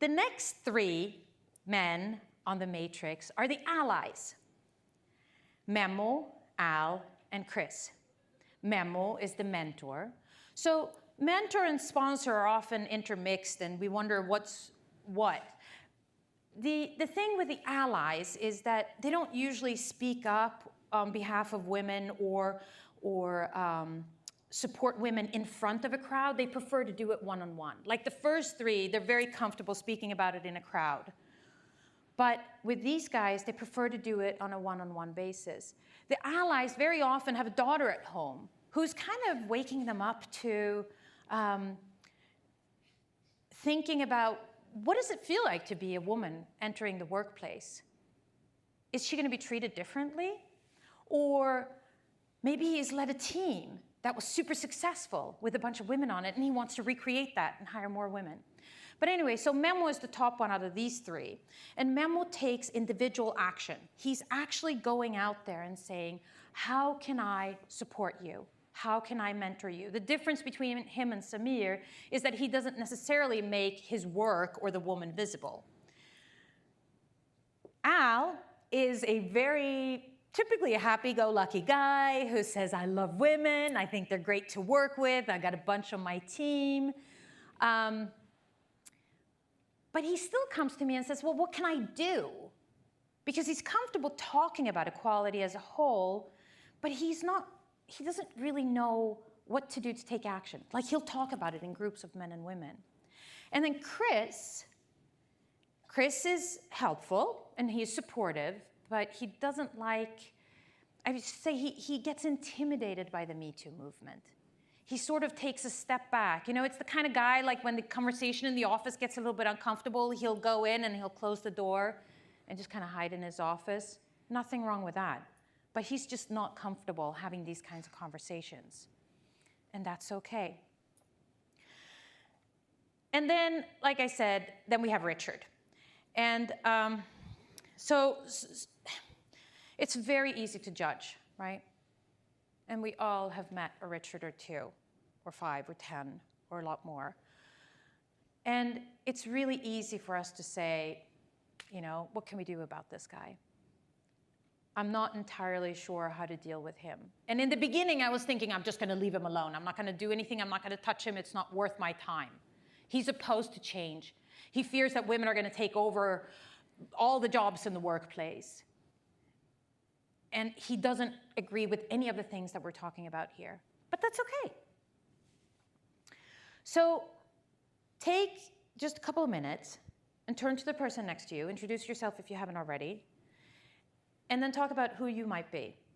The next three men on the matrix are the allies. Memo, Al, and Chris. Memo is the mentor. So mentor and sponsor are often intermixed, and we wonder what's what. The thing with the allies is that they don't usually speak up on behalf of women or support women in front of a crowd. They prefer to do it one-on-one. Like the first three, they're very comfortable speaking about it in a crowd. But with these guys, they prefer to do it on a one-on-one basis. The allies very often have a daughter at home who's kind of waking them up to thinking about, what does it feel like to be a woman entering the workplace? Is she going to be treated differently? Or maybe he's led a team that was super successful with a bunch of women on it, and he wants to recreate that and hire more women. But anyway, so Memo is the top one out of these three. And Memo takes individual action. He's actually going out there and saying, how can I support you? How can I mentor you? The difference between him and Samir is that he doesn't necessarily make his work or the woman visible. Al is a very typically a happy-go-lucky guy who says, I love women, I think they're great to work with, I got a bunch on my team. But he still comes to me and says, well, what can I do? Because he's comfortable talking about equality as a whole, but he doesn't really know what to do to take action. Like, he'll talk about it in groups of men and women. And then Chris is helpful and he's supportive, but he doesn't like, I would say he gets intimidated by the Me Too movement. He sort of takes a step back. You know, it's the kind of guy, like when the conversation in the office gets a little bit uncomfortable, he'll go in and he'll close the door and just kind of hide in his office. Nothing wrong with that. But he's just not comfortable having these kinds of conversations. And that's okay. And then, like I said, then we have Richard. And so it's very easy to judge, right? And we all have met a Richard or two, or 5 or 10, or a lot more. And it's really easy for us to say, you know, what can we do about this guy? I'm not entirely sure how to deal with him. And in the beginning, I was thinking, I'm just going to leave him alone. I'm not going to do anything. I'm not going to touch him. It's not worth my time. He's opposed to change. He fears that women are going to take over all the jobs in the workplace. And he doesn't agree with any of the things that we're talking about here. But that's okay. So take just a couple of minutes and turn to the person next to you. Introduce yourself if you haven't already. And then talk about who you might be.